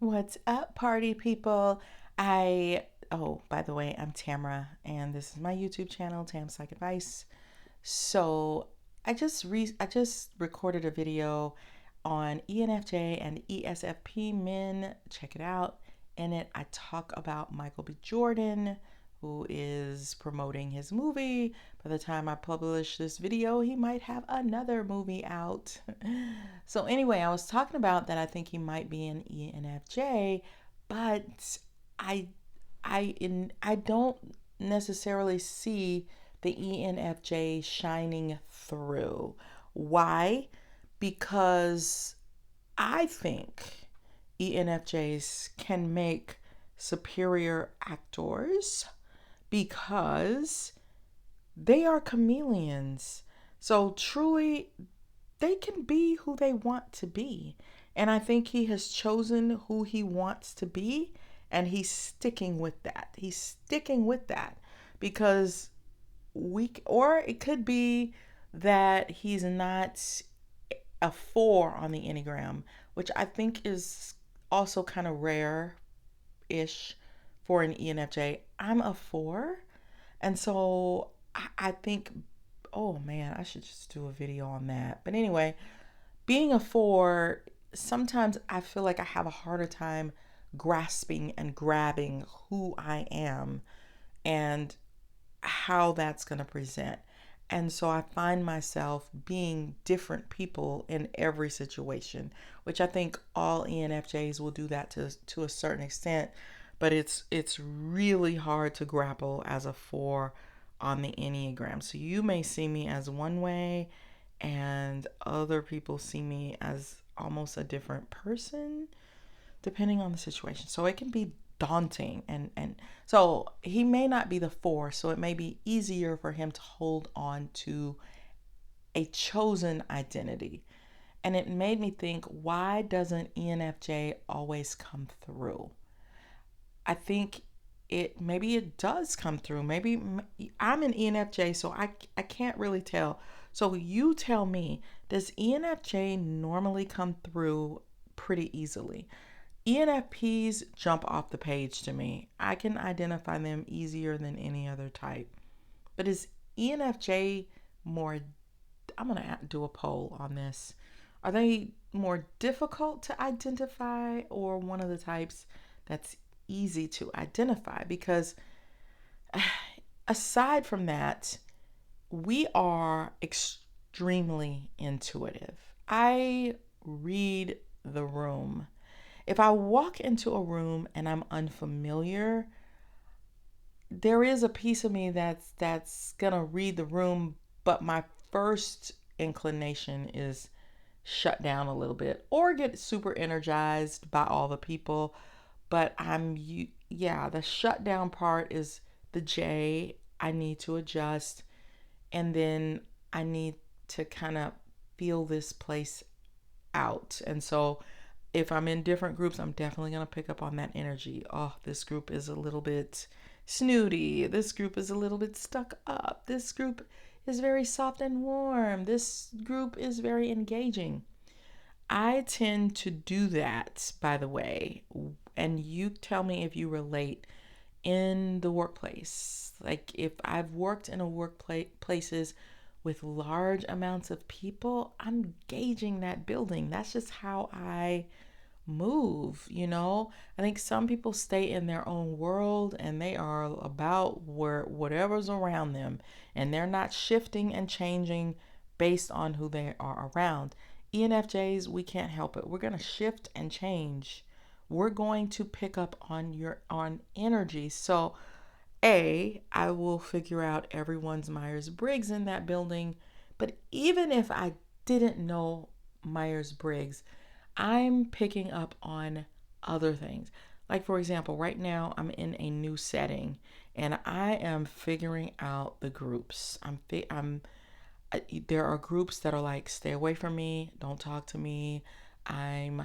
What's up, party people? Oh, by the way, I'm Tamara, and this is my YouTube channel, Tam Psych Advice. So, I just recorded a video on ENFJ and ESFP men. Check it out. In it, I talk about Michael B. Jordan, who is promoting his movie. By the time I publish this video, he might have another movie out. So anyway, I was talking about that I think he might be an ENFJ, but I I don't necessarily see the ENFJ shining through. Why? Because I think ENFJs can make superior actors because they are chameleons. So truly, they can be who they want to be. And I think he has chosen who he wants to be, and he's sticking with that. He's sticking with that because or it could be that he's not a 4 on the Enneagram, which I think is also kind of rare ish for an ENFJ. I'm a 4. And so I think, oh man, I should just do a video on that. But anyway, being a 4, sometimes I feel like I have a harder time grasping and grabbing who I am and how that's going to present. And so I find myself being different people in every situation, which I think all ENFJs will do that to a certain extent, but it's really hard to grapple as a 4 on the Enneagram. So you may see me as one way and other people see me as almost a different person depending on the situation. So it can be daunting and so he may not be the 4, so it may be easier for him to hold on to a chosen identity. And it made me think, why doesn't ENFJ always come through? I think maybe it does come through. Maybe I'm an ENFJ, so I can't really tell. So you tell me, does ENFJ normally come through pretty easily? ENFPs jump off the page to me. I can identify them easier than any other type. But is ENFJ more, I'm going to do a poll on this. Are they more difficult to identify or one of the types that's easy to identify? Because aside from that, we are extremely intuitive. I read the room. If I walk into a room and I'm unfamiliar, there is a piece of me that's gonna read the room, but my first inclination is shut down a little bit or get super energized by all the people. But yeah, the shutdown part is the J. I need to adjust, and then I need to kind of feel this place out. And so if I'm in different groups, I'm definitely going to pick up on that energy. Oh, this group is a little bit snooty. This group is a little bit stuck up. This group is very soft and warm. This group is very engaging. I tend to do that, by the way, and you tell me if you relate in the workplace. Like if I've worked in a workplaces with large amounts of people, I'm gauging that building. That's just how I move, you know? I think some people stay in their own world and they are about whatever's around them, and they're not shifting and changing based on who they are around. ENFJs, we can't help it. We're going to shift and change. We're going to pick up on energy. So I will figure out everyone's Myers-Briggs in that building. But even if I didn't know Myers-Briggs, I'm picking up on other things. Like, for example, right now I'm in a new setting and I am figuring out the groups. There are groups that are like, stay away from me, don't talk to me. I'm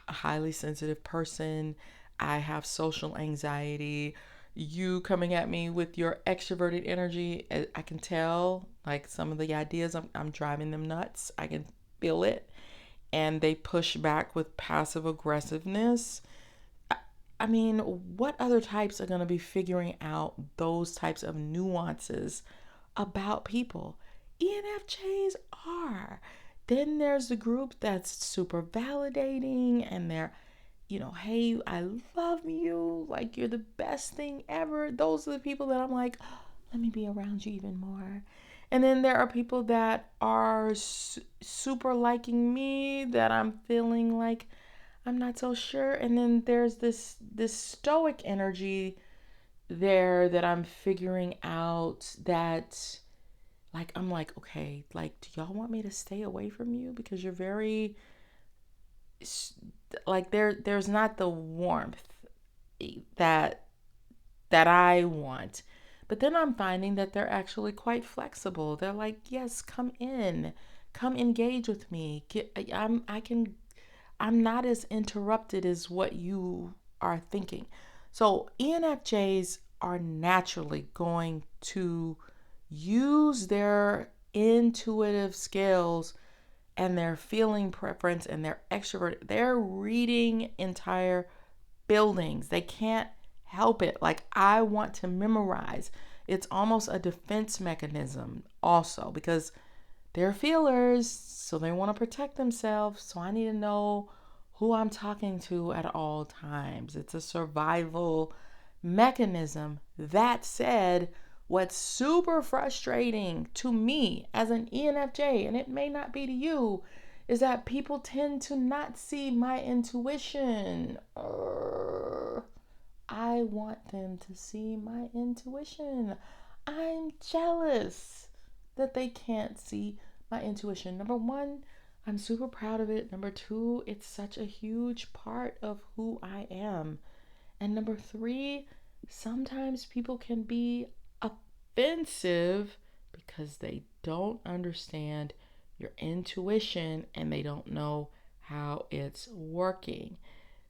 a highly sensitive person. I have social anxiety. You coming at me with your extroverted energy, I can tell, like some of the ideas, I'm driving them nuts. I can feel it. And they push back with passive aggressiveness. I mean, what other types are going to be figuring out those types of nuances about people? ENFJs are. Then there's the group that's super validating and they're, hey, I love you. Like, you're the best thing ever. Those are the people that I'm like, oh, let me be around you even more. And then there are people that are super liking me that I'm feeling like I'm not so sure. And then there's this stoic energy there that I'm figuring out that like I'm like, okay, like do y'all want me to stay away from you because you're very like there's not the warmth that I want. But then I'm finding that they're actually quite flexible. They're like, "Yes, come in. Come engage with me. I'm not as interrupted as what you are thinking." So ENFJs are naturally going to use their intuitive skills and their feeling preference and their extrovert. They're reading entire buildings. They can't help it. Like, I want to memorize. It's almost a defense mechanism also because they're feelers, so they want to protect themselves. So I need to know who I'm talking to at all times. It's a survival mechanism. That said, what's super frustrating to me as an ENFJ, and it may not be to you, is that people tend to not see my intuition. I want them to see my intuition. I'm jealous that they can't see my intuition. Number one, I'm super proud of it. Number two, it's such a huge part of who I am. And number three, sometimes people can be offensive because they don't understand your intuition and they don't know how it's working.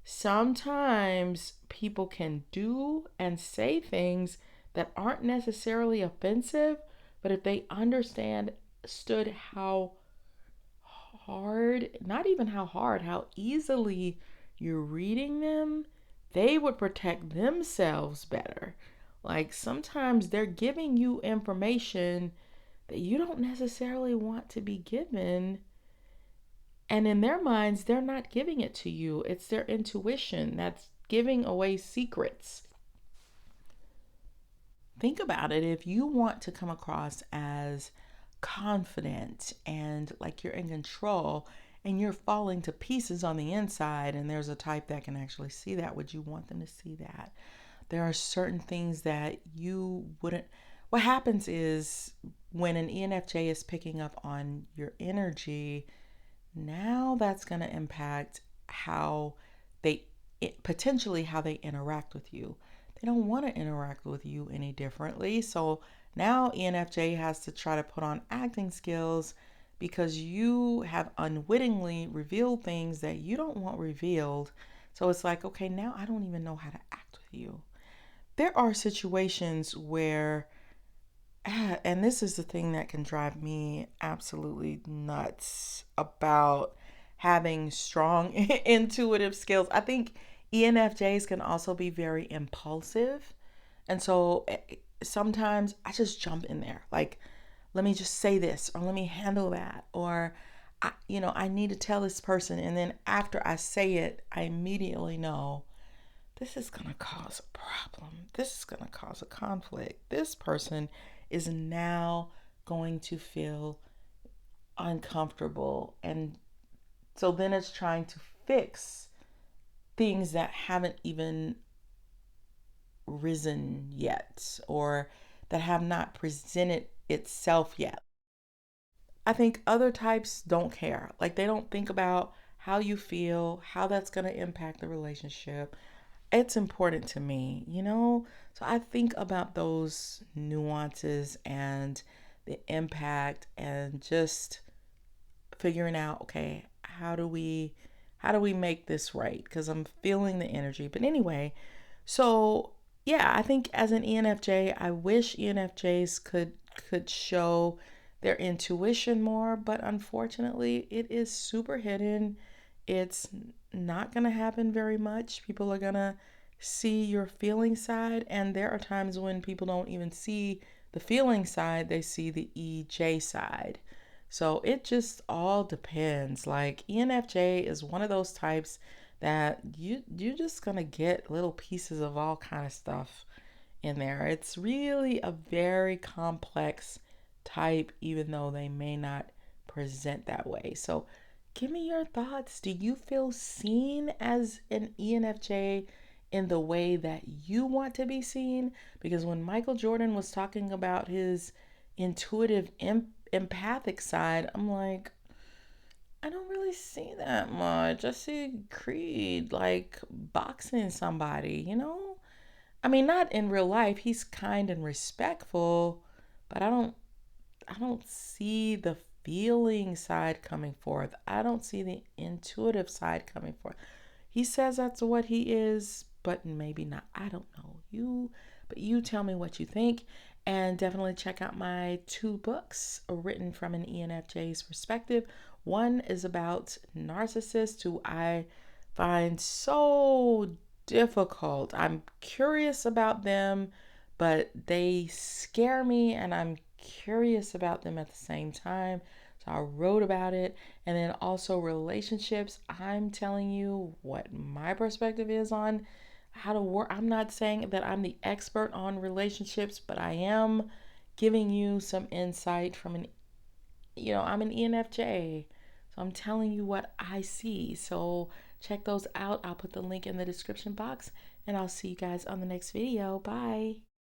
Sometimes people can do and say things that aren't necessarily offensive, but if they understood how hard, not even how hard, how easily you're reading them, they would protect themselves better. Like sometimes they're giving you information that you don't necessarily want to be given. And in their minds, they're not giving it to you. It's their intuition that's giving away secrets. Think about it. If you want to come across as confident and like you're in control and you're falling to pieces on the inside, and there's a type that can actually see that, would you want them to see that? There are certain things that you wouldn't. What happens is when an ENFJ is picking up on your energy, now that's going to impact how potentially how they interact with you. They don't want to interact with you any differently. So now ENFJ has to try to put on acting skills because you have unwittingly revealed things that you don't want revealed. So it's like, okay, now I don't even know how to act with you. There are situations where, and this is the thing that can drive me absolutely nuts about having strong intuitive skills. I think ENFJs can also be very impulsive. And so sometimes I just jump in there. Like, let me just say this, or let me handle that, or, I need to tell this person. And then after I say it, I immediately know this is going to cause a problem. This is going to cause a conflict. This person is now going to feel uncomfortable. And so then it's trying to fix things that haven't even risen yet or that have not presented itself yet. I think other types don't care. Like they don't think about how you feel, how that's going to impact the relationship. It's important to me, So I think about those nuances and the impact and just figuring out, okay, how do we make this right? Because I'm feeling the energy. But anyway, so yeah, I think as an ENFJ, I wish ENFJs could show their intuition more, but unfortunately, it is super hidden. It's not going to happen very much. People are going to see your feeling side, and there are times when people don't even see the feeling side, they see the EJ side. So it just all depends. Like ENFJ is one of those types that you're just gonna get little pieces of all kind of stuff in there. It's really a very complex type, even though they may not present that way. So give me your thoughts. Do you feel seen as an ENFJ in the way that you want to be seen? Because when Michael Jordan was talking about his intuitive empathic side, I'm like, I don't really see that much. I see Creed like boxing somebody, you know? I mean, not in real life. He's kind and respectful, but I don't see the feeling side coming forth. I don't see the intuitive side coming forth. He says that's what he is, but maybe not. I don't know. But you tell me what you think, and definitely check out my 2 books written from an ENFJ's perspective. One is about narcissists who I find so difficult. I'm curious about them, but they scare me, and I'm curious about them at the same time. So I wrote about it. And then also relationships. I'm telling you what my perspective is on how to work. I'm not saying that I'm the expert on relationships, but I am giving you some insight from I'm an ENFJ. So I'm telling you what I see. So check those out. I'll put the link in the description box, and I'll see you guys on the next video. Bye.